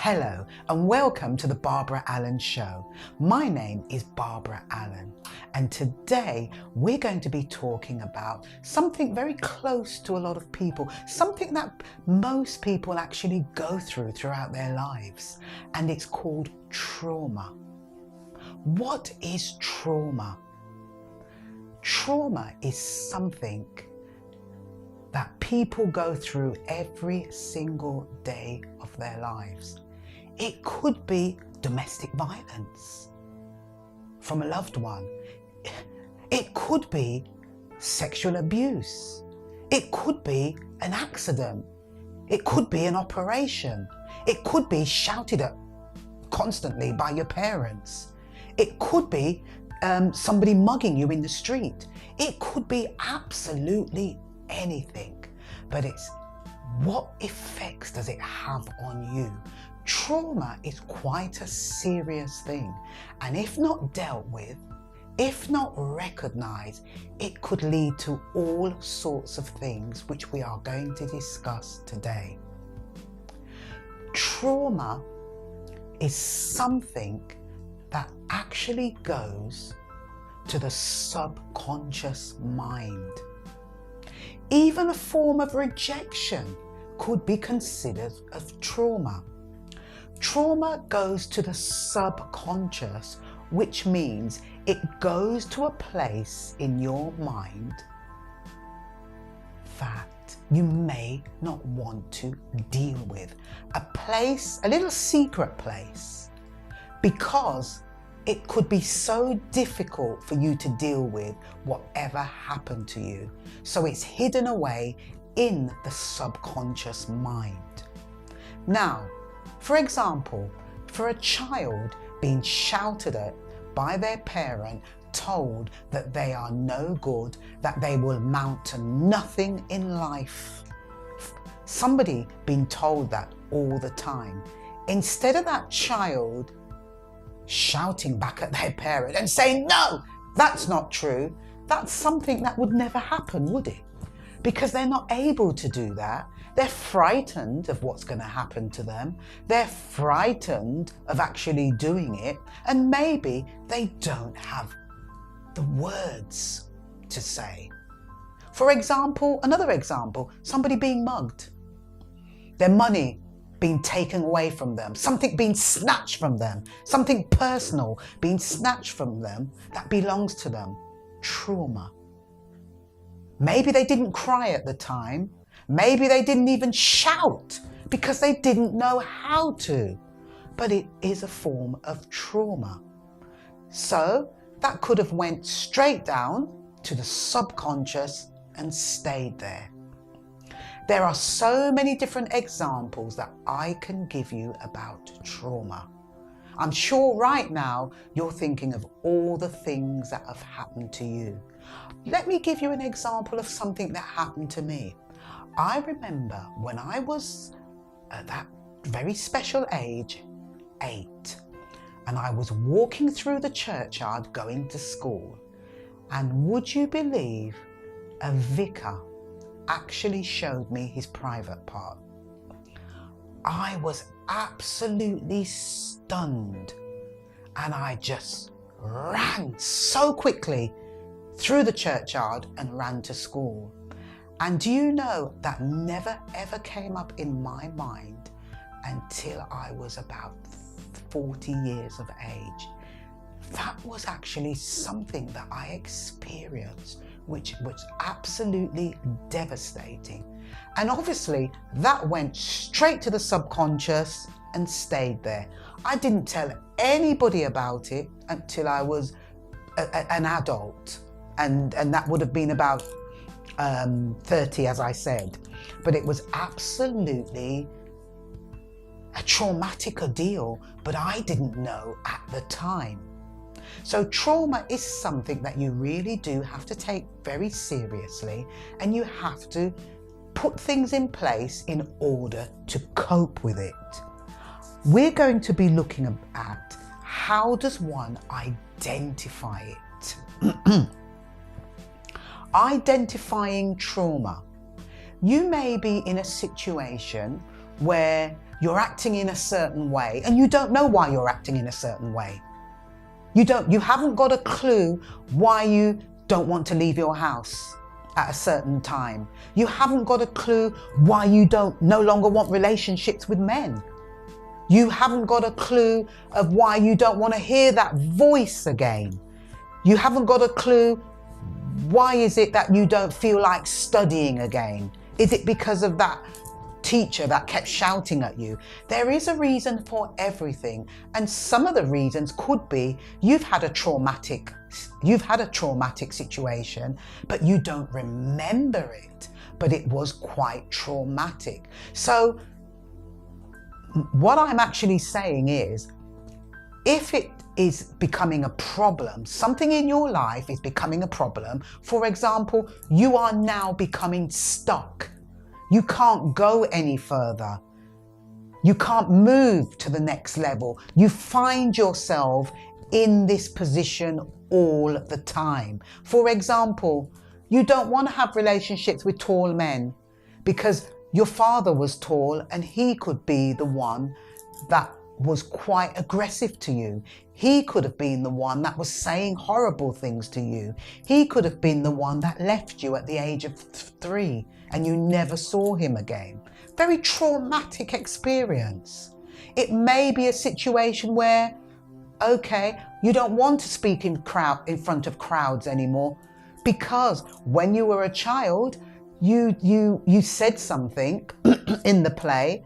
Hello and welcome to the Barbara Allen Show. My name is Barbara Allen and today we're going to be talking about something very close to a lot of people, something that most people actually go throughout their lives, and it's called trauma. What is trauma? Trauma is something that people go through every single day of their lives. It could be domestic violence from a loved one. It could be sexual abuse. It could be an accident. It could be an operation. It could be shouted at constantly by your parents. It could be somebody mugging you in the street. It could be absolutely anything, but it's what effects does it have on you? Trauma is quite a serious thing, and if not dealt with, if not recognized, it could lead to all sorts of things which we are going to discuss today. Trauma is something that actually goes to the subconscious mind. Even a form of rejection could be considered as trauma. Trauma goes to the subconscious, which means it goes to a place in your mind that you may not want to deal with. A place, a little secret place, because it could be so difficult for you to deal with whatever happened to you. So it's hidden away in the subconscious mind. Now, for example, for a child being shouted at by their parent, told that they are no good, that they will amount to nothing in life. Somebody being told that all the time. Instead of that child shouting back at their parent and saying, no, that's not true, that's something that would never happen, would it? Because they're not able to do that. They're frightened of what's going to happen to them. They're frightened of actually doing it, and maybe they don't have the words to say. For example, another example, somebody being mugged, their money being taken away from them, something being snatched from them, something personal being snatched from them that belongs to them. Trauma. Maybe they didn't cry at the time. Maybe they didn't even shout because they didn't know how to. But it is a form of trauma. So that could have went straight down to the subconscious and stayed there. There are so many different examples that I can give you about trauma. I'm sure right now you're thinking of all the things that have happened to you. Let me give you an example of something that happened to me. I remember when I was at that very special age, 8, and I was walking through the churchyard going to school. And would you believe a vicar actually showed me his private part? I was absolutely stunned, and I just ran so quickly through the churchyard and ran to school. And do you know that never ever came up in my mind until I was about 40 years of age. That was actually something that I experienced, which was absolutely devastating. And obviously that went straight to the subconscious and stayed there. I didn't tell anybody about it until I was an adult. And that would have been about 30, as I said. But it was absolutely a traumatic ordeal, but I didn't know at the time. So trauma is something that you really do have to take very seriously, and you have to put things in place in order to cope with it. We're going to be looking at how does one identify it. Identifying trauma. You may be in a situation where you're acting in a certain way and you don't know why you're acting in a certain way. You haven't got a clue why you don't want to leave your house at a certain time. You haven't got a clue why you no longer want relationships with men. You haven't got a clue of why you don't want to hear that voice again. You haven't got a clue why is it that you don't feel like studying again. Is it because of that teacher that kept shouting at you? There is a reason for everything, and some of the reasons could be you've had a traumatic situation, but you don't remember it, but it was quite traumatic. So what I'm actually saying is, if it is becoming a problem, something in your life is becoming a problem. For example, you are now becoming stuck. You can't go any further. You can't move to the next level. You find yourself in this position all the time. For example, you don't want to have relationships with tall men because your father was tall and he could be the one that was quite aggressive to you. He could have been the one that was saying horrible things to you. He could have been the one that left you at the age of 3 and you never saw him again. Very traumatic experience. It may be a situation where, okay, you don't want to speak in front of crowds anymore because when you were a child, you said something in the play,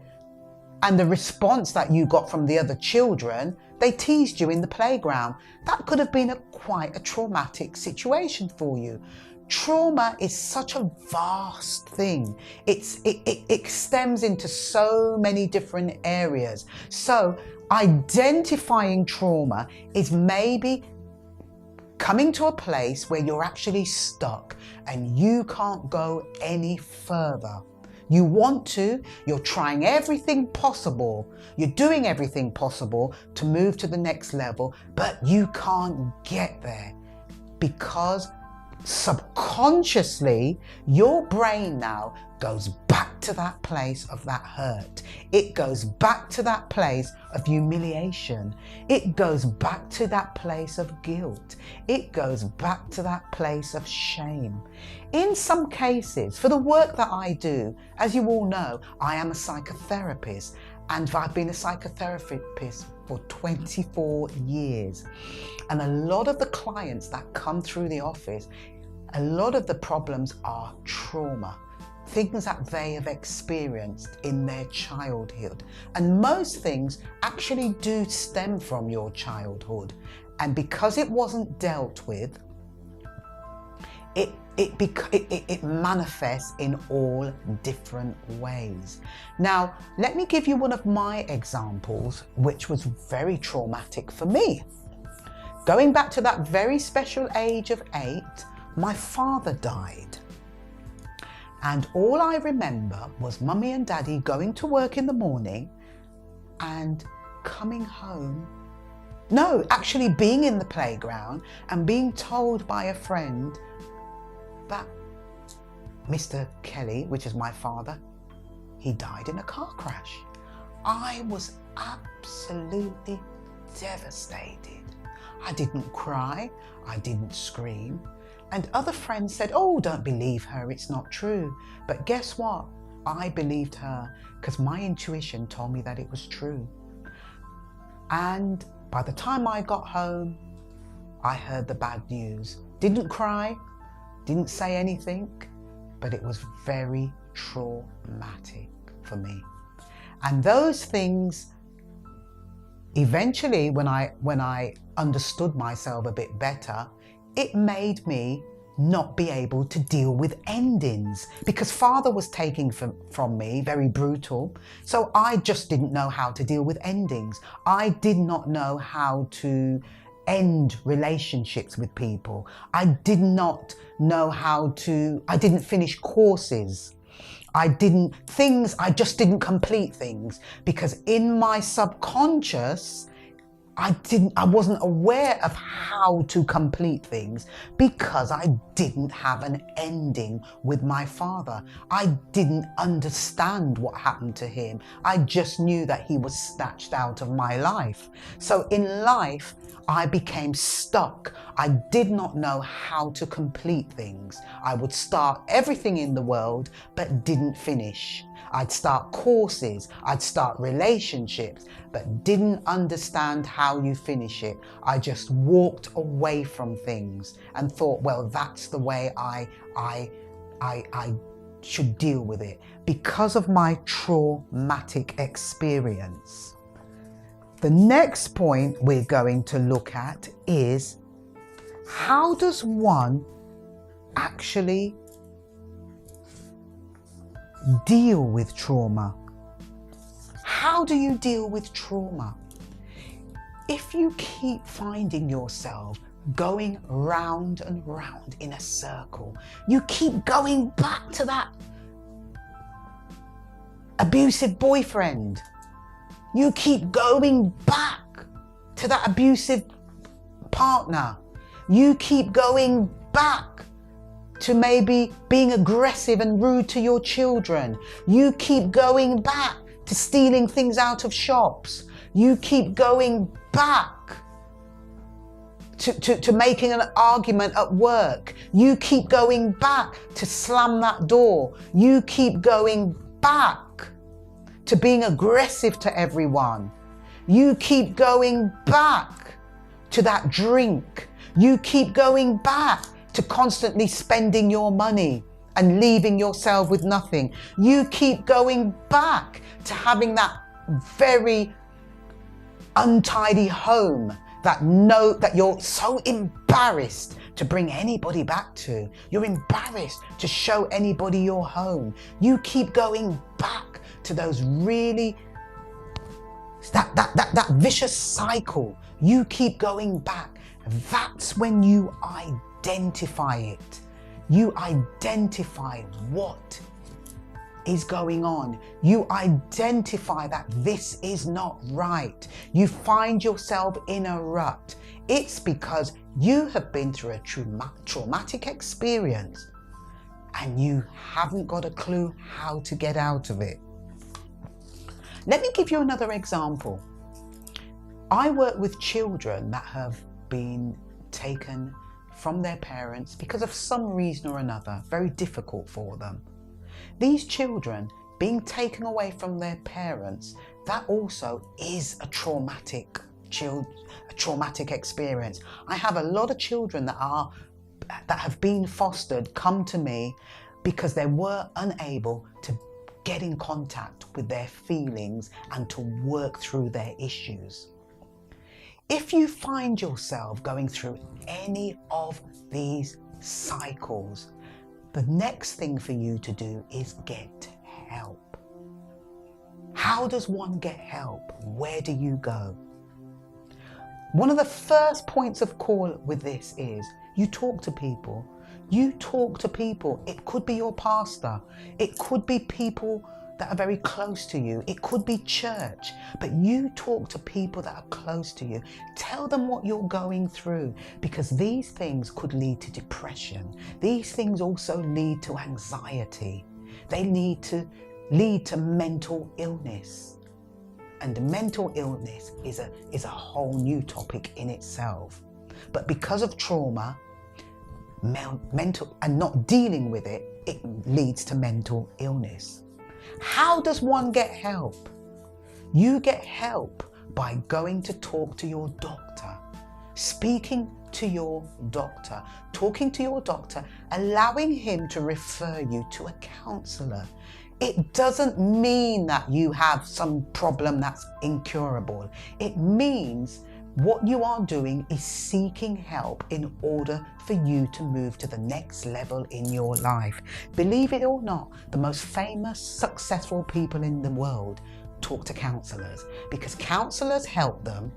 and the response that you got from the other children, they teased you in the playground. That could have been quite a traumatic situation for you. Trauma is such a vast thing. It extends into so many different areas. So identifying trauma is maybe coming to a place where you're actually stuck and you can't go any further. You want to, you're trying everything possible, you're doing everything possible to move to the next level, but you can't get there because subconsciously your brain now goes back to that place of that hurt. It goes back to that place of humiliation. It goes back to that place of guilt. It goes back to that place of shame. In some cases, for the work that I do, as you all know, I am a psychotherapist, and I've been a psychotherapist for 24 years. And a lot of the clients that come through the office, a lot of the problems are trauma, things that they have experienced in their childhood. And most things actually do stem from your childhood. And because it wasn't dealt with, it manifests in all different ways. Now, let me give you one of my examples, which was very traumatic for me. Going back to that very special age of 8, my father died. And all I remember was Mummy and Daddy going to work in the morning and coming home. No, actually being in the playground and being told by a friend that Mr. Kelly, which is my father, he died in a car crash. I was absolutely devastated. I didn't cry, I didn't scream. And other friends said, oh, don't believe her, it's not true. But guess what? I believed her because my intuition told me that it was true. And by the time I got home, I heard the bad news. Didn't cry, didn't say anything, but it was very traumatic for me. And those things, eventually, when I understood myself a bit better, it made me not be able to deal with endings because father was taking from me, very brutal. So I just didn't know how to deal with endings. I did not know how to end relationships with people. I did not know I didn't finish courses. I just didn't complete things because in my subconscious, I wasn't aware of how to complete things because I didn't have an ending with my father. I didn't understand what happened to him. I just knew that he was snatched out of my life. So in life, I became stuck. I did not know how to complete things. I would start everything in the world, but didn't finish. I'd start courses, I'd start relationships, but didn't understand how you finish it. I just walked away from things and thought, well, that's the way I should deal with it because of my traumatic experience. The next point we're going to look at is, how does one actually deal with trauma? How do you deal with trauma? If you keep finding yourself going round and round in a circle, you keep going back to that abusive boyfriend, you keep going back to that abusive partner, you keep going back to maybe being aggressive and rude to your children, you keep going back to stealing things out of shops, you keep going back to making an argument at work, you keep going back to slam that door, you keep going back to being aggressive to everyone, you keep going back to that drink, you keep going back to constantly spending your money and leaving yourself with nothing. You keep going back to having that very untidy home that you're so embarrassed to bring anybody back to. You're embarrassed to show anybody your home. You keep going back to those really, that vicious cycle. You keep going back. That's when you identify it. You identify what is going on. You identify that this is not right. You find yourself in a rut. It's because you have been through a traumatic experience and you haven't got a clue how to get out of it. Let me give you another example. I work with children that have been taken from their parents because of some reason or another, very difficult for them. These children being taken away from their parents, that also is a traumatic experience. I have a lot of children that have been fostered come to me because they were unable to get in contact with their feelings and to work through their issues. If you find yourself going through any of these cycles, the next thing for you to do is get help. How does one get help? Where do you go? One of the first points of call with this is you talk to people. You talk to people. It could be your pastor. It could be people that are very close to you. It could be church, but you talk to people that are close to you. Tell them what you're going through, because these things could lead to depression. These things also lead to anxiety. They lead to mental illness. And mental illness is a whole new topic in itself. But because of trauma, mental and not dealing with it, it leads to mental illness. How does one get help? You get help by going to talk to your doctor, speaking to your doctor, talking to your doctor, allowing him to refer you to a counsellor. It doesn't mean that you have some problem that's incurable. It means what you are doing is seeking help in order for you to move to the next level in your life. Believe it or not, the most famous, successful people in the world talk to counsellors because counsellors help them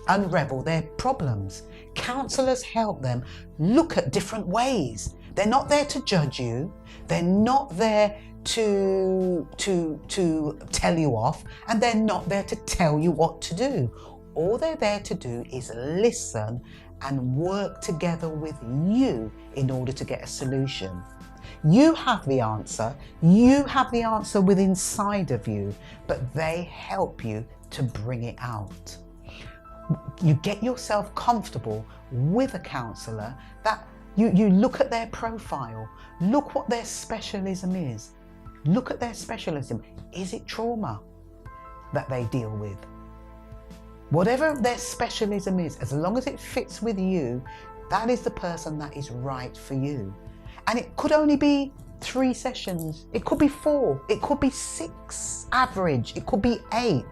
unravel their problems. Counsellors help them look at different ways. They're not there to judge you. They're not there to tell you off, and they're not there to tell you what to do. All they're there to do is listen and work together with you in order to get a solution. You have the answer. You have the answer within inside of you, but they help you to bring it out. You get yourself comfortable with a counsellor that you look at their profile, look what their specialism is. Look at their specialism. Is it trauma that they deal with? Whatever their specialism is, as long as it fits with you, that is the person that is right for you. And it could only be 3 sessions. It could be 4. It could be 6 average. It could be 8.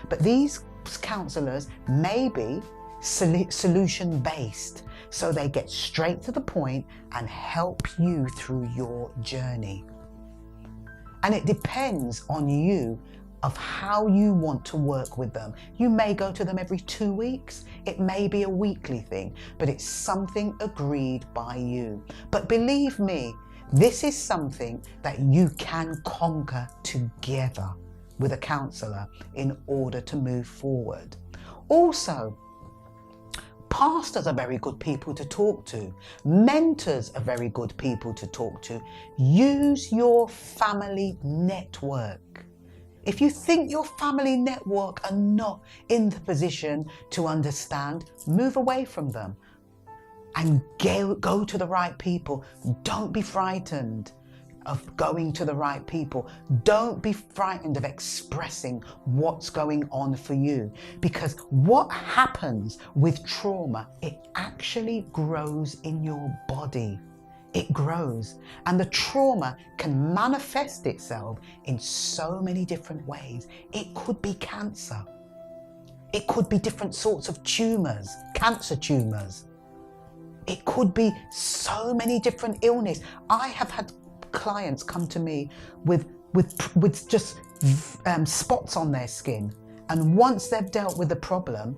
But these counsellors may be solution based. So they get straight to the point and help you through your journey. And it depends on you of how you want to work with them. You may go to them every 2 weeks. It may be a weekly thing, but it's something agreed by you. But believe me, this is something that you can conquer together with a counsellor in order to move forward. Also, pastors are very good people to talk to. Mentors are very good people to talk to. Use your family network. If you think your family network are not in the position to understand, move away from them and go to the right people. Don't be frightened of going to the right people. Don't be frightened of expressing what's going on for you, because what happens with trauma, it actually grows in your body. It grows, and the trauma can manifest itself in so many different ways. It could be cancer. It could be different sorts of tumours, cancer tumours. It could be so many different illnesses. I have had clients come to me with just spots on their skin, and once they've dealt with the problem,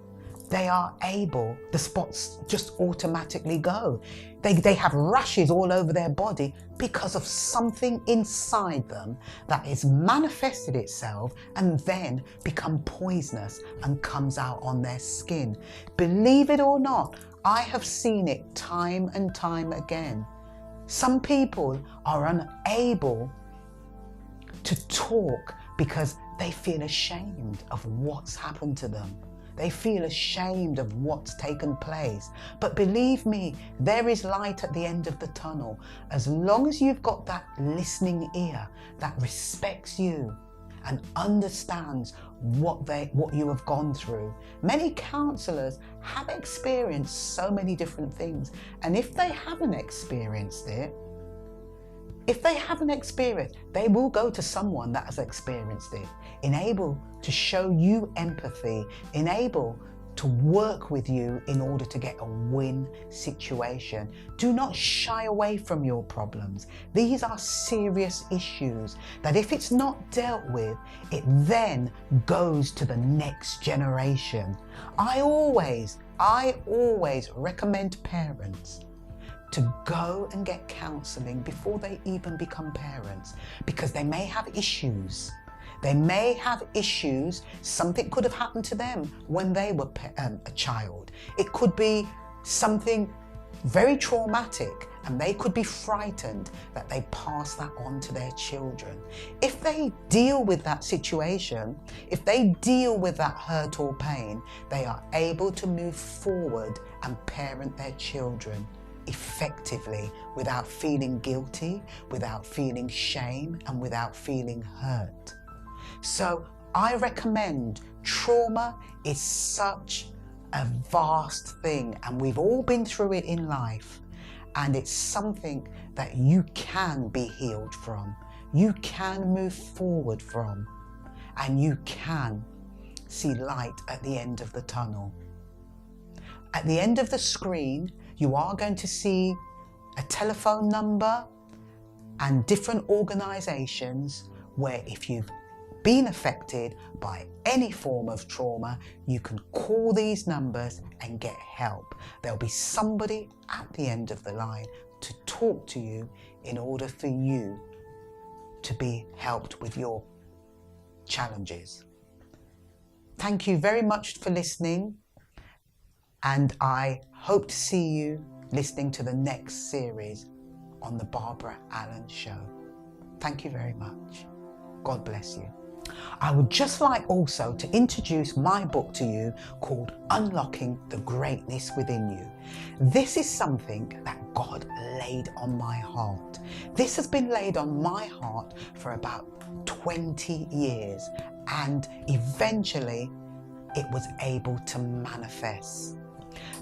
they are able, the spots just automatically go. They have rashes all over their body because of something inside them that has manifested itself and then become poisonous and comes out on their skin. Believe it or not, I have seen it time and time again. Some people are unable to talk because they feel ashamed of what's happened to them. They feel ashamed of what's taken place. But believe me, there is light at the end of the tunnel. As long as you've got that listening ear that respects you and understands what you have gone through. Many counsellors have experienced so many different things. And if they haven't experienced it, they will go to someone that has experienced it, able to show you empathy, able to work with you in order to get a win situation. Do not shy away from your problems. These are serious issues that if it's not dealt with, it then goes to the next generation. I always recommend parents to go and get counselling before they even become parents, because they may have issues. They may have issues. Something could have happened to them when they were a child. It could be something very traumatic, and they could be frightened that they pass that on to their children. If they deal with that situation, if they deal with that hurt or pain, they are able to move forward and parent their children effectively without feeling guilty, without feeling shame, and without feeling hurt. So I recommend, trauma is such a vast thing, and we've all been through it in life, and it's something that you can be healed from, you can move forward from, and you can see light at the end of the tunnel. At the end of the screen, you are going to see a telephone number and different organisations where if you've been affected by any form of trauma, you can call these numbers and get help. There'll be somebody at the end of the line to talk to you in order for you to be helped with your challenges. Thank you very much for listening, and I hope to see you listening to the next series on the Barbara Allen Show. Thank you very much. God bless you. I would just like also to introduce my book to you called Unlocking the Greatness Within You. This is something that God laid on my heart. This has been laid on my heart for about 20 years, and eventually it was able to manifest.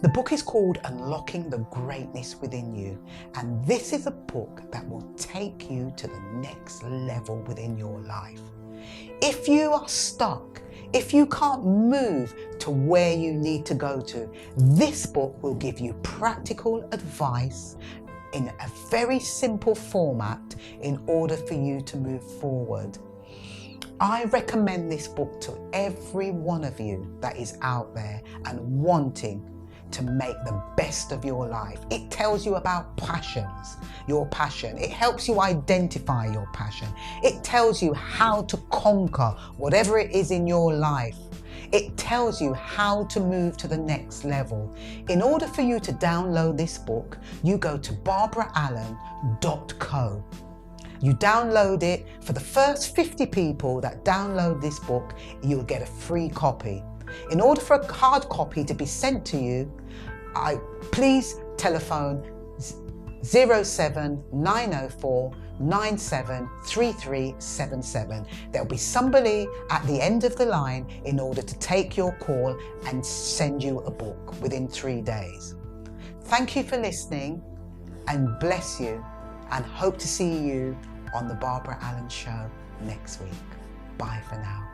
The book is called Unlocking the Greatness Within You, and this is a book that will take you to the next level within your life. If you are stuck, if you can't move to where you need to go to, this book will give you practical advice in a very simple format in order for you to move forward. I recommend this book to every one of you that is out there and wanting to make the best of your life. It tells you about passions, your passion. It helps you identify your passion. It tells you how to conquer whatever it is in your life. It tells you how to move to the next level. In order for you to download this book, you go to barbaraallen.co. You download it. For the first 50 people that download this book, you'll get a free copy. In order for a hard copy to be sent to you, please telephone 07904 973377. There'll be somebody at the end of the line in order to take your call and send you a book within 3 days. Thank you for listening, and bless you, and hope to see you on the Barbara Allen Show next week. Bye for now.